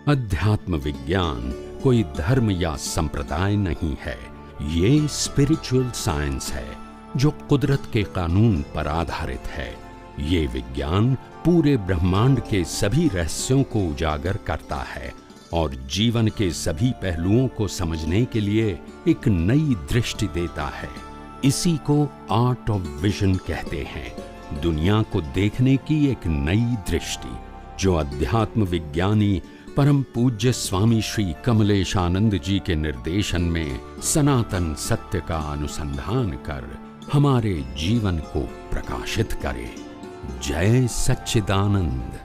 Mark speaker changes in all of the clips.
Speaker 1: अध्यात्म विज्ञान कोई धर्म या संप्रदाय नहीं है, ये स्पिरिचुअल साइंस है जो कुदरत के कानून पर आधारित है। ये विज्ञान पूरे ब्रह्मांड के सभी रहस्यों को उजागर करता है और जीवन के सभी पहलुओं को समझने के लिए एक नई दृष्टि देता है। इसी को आर्ट ऑफ विजन कहते हैं, दुनिया को देखने की एक नई दृष्टि, जो अध्यात्म विज्ञानी परम पूज्य स्वामी श्री कमलेशानंद जी के निर्देशन में सनातन सत्य का अनुसंधान कर हमारे जीवन को प्रकाशित करे। जय सच्चिदानंद।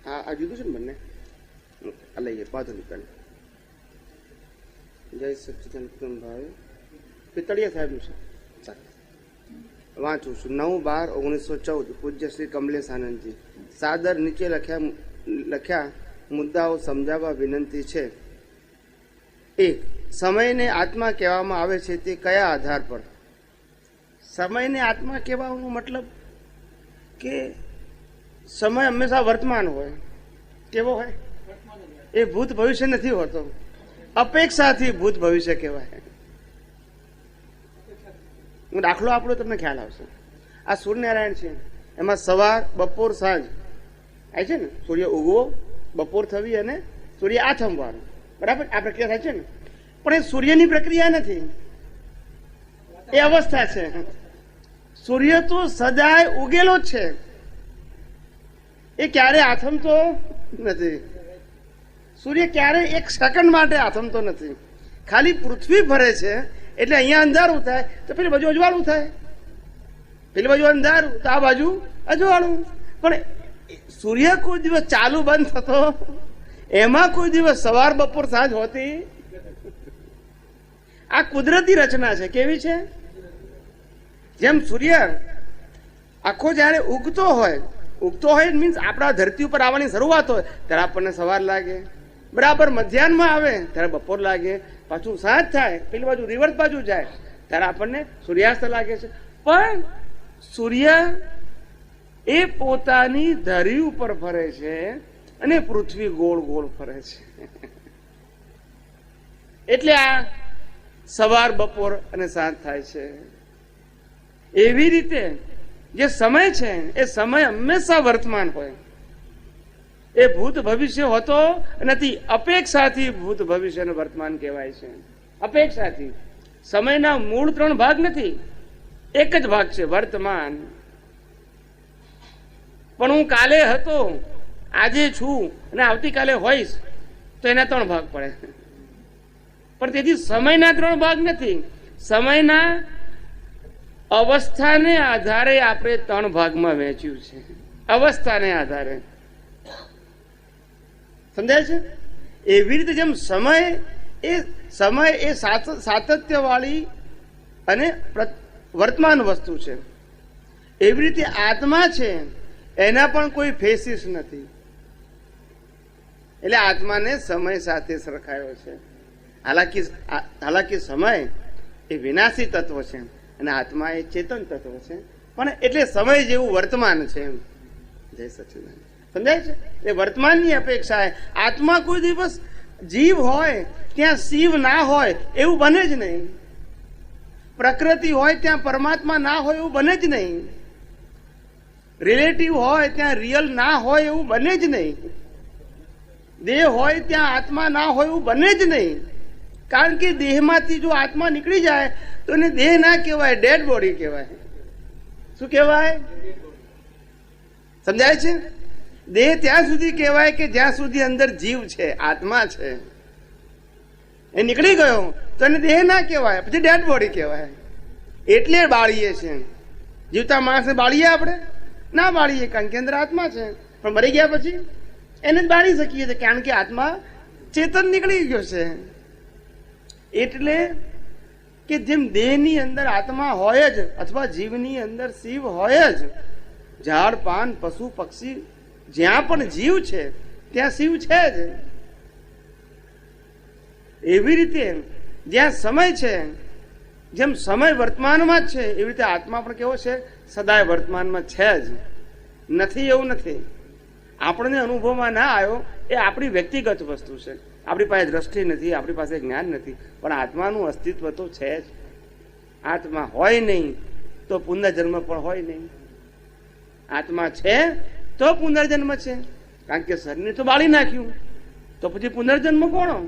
Speaker 2: આ જુદું છે ને બંને લઈએ પાછો નીકળે. જય સચ્ચિદાનંદ ભાઈ પિતળિયા સાહેબનું છે. વાંચું છું. 9/12/1914 પૂજ્ય શ્રી કમલેશ આનંદજી. સાદર નીચે લખ્યા મુદ્દાઓ સમજાવવા વિનંતી છે. 1. સમયને આત્મા કહેવામાં આવે છે તે કયા આધાર પર? સમયને આત્મા કહેવાનો મતલબ કે સમય હંમેશા વર્તમાન હોય. કેવો હોય? એ ભૂત ભવિષ્ય નથી હોતો. અપેક્ષાથી ભૂત ભવિષ્ય કહેવાય. હું દાખલો આપણો તમને ખ્યાલ આવશે. આ સૂર્યનારાયણ છે, એમાં સવાર, બપોર, સાંજ આવે છે ને. સૂર્ય ઉગવો, બપોર થવી અને સૂર્ય આથમવાનો, બરાબર? આ પ્રક્રિયા થાય છે ને. પણ એ સૂર્યની પ્રક્રિયા નથી, એ અવસ્થા છે. સૂર્ય તો સદાય ઉગેલો જ છે, એ ક્યારે આથમતો નથી. સૂર્ય ક્યારે એક સેકન્ડ માટે આથમતો નથી. ખાલી પૃથ્વી ફરે છે એટલે અહીંયા અંધારું થાય તો પેલી બાજુ અજવાળું થાય, પેલી બાજુ અંધારું તો આ બાજુ અજવાળું. પણ સૂર્ય કોઈ દિવસ ચાલુ બંધ થતો, એમાં કોઈ દિવસ સવાર, બપોર, સાંજ હોતી. આ કુદરતી રચના છે. કેવી છે? જેમ સૂર્ય આખો જયારે ઉગતો હોય મીન્સ આપણા ધરતી ઉપર આવવાની શરૂઆત હોય ત્યારે આપણને સવાર લાગે, બરાબર મધ્યાહનમાં આવે ત્યારે બપોર લાગે, પાછું સાંજ થાય, પેલી બાજુ રિવર્સ બાજુ જાય ત્યારે આપણને સૂર્યાસ્ત લાગે છે. પણ સૂર્ય એ પોતાની ધરી ઉપર ફરે છે અને પૃથ્વી ગોળ ગોળ ફરે છે. એટલે આ સવાર, બપોર અને સાંજ થાય છે. એવી રીતે જે સમય છે એ સમય હંમેશા વર્તમાન હોય, એ ભૂત ભવિષ્ય હોતો નથી. અપેક્ષાથી ભૂત ભવિષ્ય અને વર્તમાન કહેવાય છે. અપેક્ષાથી. સમયના મૂળ 3 ભાગ નથી, એક જ ભાગ છે, વર્તમાન. પણ હું કાલે હતો, આજે છું અને આવતીકાલે હોઈશ તો એના 3 ભાગ પડે. પણ તેથી સમયના 3 ભાગ નથી. સમયના અવસ્થાને આધારે આપણે 3 ભાગમાં વહેંચ્યું છે. અવસ્થાને આધારે. સમજાય છે? એવી રીતે જેમ સમય એ સાતત્ય વાળી અને વર્તમાન વસ્તુ છે, એવી રીતે આત્મા છે, એના પણ કોઈ ફેસિસ નથી. એટલે આત્માને સમય સાથે સરખાયો છે. હાલાકી સમય એ વિનાશી તત્વ છે અને આત્મા એ ચેતન તત્વ છે. પણ એટલે સમય જેવું વર્તમાન છે એમ. જય સચ્ચિદાનંદ. સમજાય છે? એ વર્તમાનની અપેક્ષા. આત્મા કોઈ દિવસ જીવ હોય ત્યાં શિવ ના હોય એવું બને જ નહીં. પ્રકૃતિ હોય ત્યાં પરમાત્મા ના હોય એવું બને જ નહીં. રિલેટિવ હોય ત્યાં રિયલ ના હોય એવું બને જ નહીં. દેહ હોય ત્યાં આત્મા ના હોય એવું બને જ નહીં. કારણ કે દેહમાંથી જો આત્મા નીકળી જાય તો એને દેહ ના કહેવાય, ડેડ બોડી કહેવાય. શું કહેવાય? સમજાય છે? દેહ ત્યાં સુધી કહેવાય કે જ્યાં સુધી અંદર જીવ છે, આત્મા છે. એ નીકળી ગયો તો એને દેહ ના કહેવાય, પછી ડેડ બોડી કહેવાય. એટલે બાળીએ છે. જીવતા માણસને બાળીએ આપણે? ના બાળીએ, કારણ કે અંદર આત્મા છે. પણ મરી ગયા પછી એને જ બાળી શકીએ છીએ, કારણ કે આત્મા ચેતન નીકળી ગયો છે. એટલે કે જેમ દેહની અંદર આત્મા હોય જ અથવા જીવની અંદર શિવ હોય જ, ઝાડ, પાન, પશુ, પક્ષી, જ્યાં પણ જીવ છે ત્યાં શિવ છે જ. એવી રીતે જ્યાં સમય છે, જેમ સમય વર્તમાનમાં જ છે, એવી રીતે આત્મા પણ કેવો છે? સદાય વર્તમાનમાં છે જ. નથી એવું નથી. આપણને અનુભવમાં ના આવ્યો એ આપણી વ્યક્તિગત વસ્તુ છે. આપણી પાસે દ્રષ્ટિ નથી, આપણી પાસે જ્ઞાન નથી, પણ આત્માનું અસ્તિત્વ તો છે જ. આત્મા હોય નહીં તો પુનર્જન્મ પણ હોય નહીં. આત્મા છે તો પુનર્જન્મ છે, કારણ કે શરીરને તો બાળી નાખ્યું, તો પછી પુનર્જન્મ કોનો?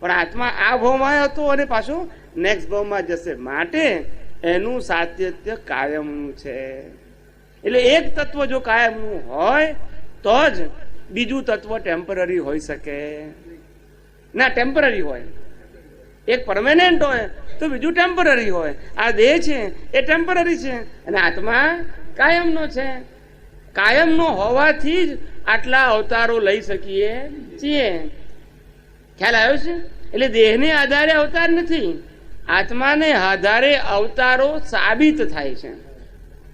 Speaker 2: પણ આત્મા આ ભાવમાં હતો અને પાછું નેક્સ્ટ ભાવમાં જશે, માટે એનું સાતત્ય કાયમનું છે. એટલે એક તત્વ જો કાયમનું હોય તો જ બીજું તત્વ ટેમ્પરરી હોઈ શકે ના. ટેમ્પરરી હોય, એક પરમેનન્ટ હોય તો બીજું ટેમ્પરરી હોય. આ દેહ છે એ ટેમ્પરરી છે અને આત્મા કાયમનો છે. કાયમનો હોવાથી જ આટલા અવતારો લઈ શકીએ છીએ. ખ્યાલ આવ્યો છે? એટલે દેહને આધારે અવતાર નથી, આત્માને આધારે અવતારો સાબિત થાય છે.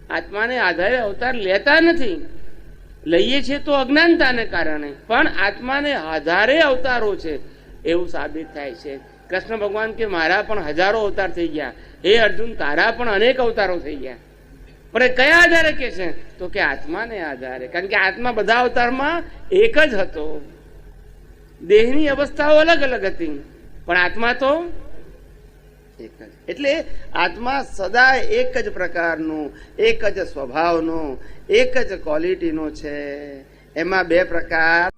Speaker 2: આત્માને આધારે અવતાર લેતા નથી. લઈએ છીએ તો અજ્ઞાનતાને કારણે, પણ આત્માને આધારે અવતારો છે એવું સાબિત થાય છે. કૃષ્ણ ભગવાન કે મારા પણ હજારો અવતાર થઈ ગયા, હે અર્જુન તારા પણ અનેક અવતારો થઈ ગયા. પણ એ કયા આધારે કે છે? તો કે આત્માને આધારે. કારણ કે આત્મા બધા અવતારમાં એક જ હતો. દેહની અવસ્થાઓ અલગ અલગ હતી, પણ આત્મા તો એક જ. એટલે આત્મા સદાય એક જ પ્રકારનું, એક જ સ્વભાવનો, એક જ ક્વોલિટીનો છે. એમાં બે પ્રકાર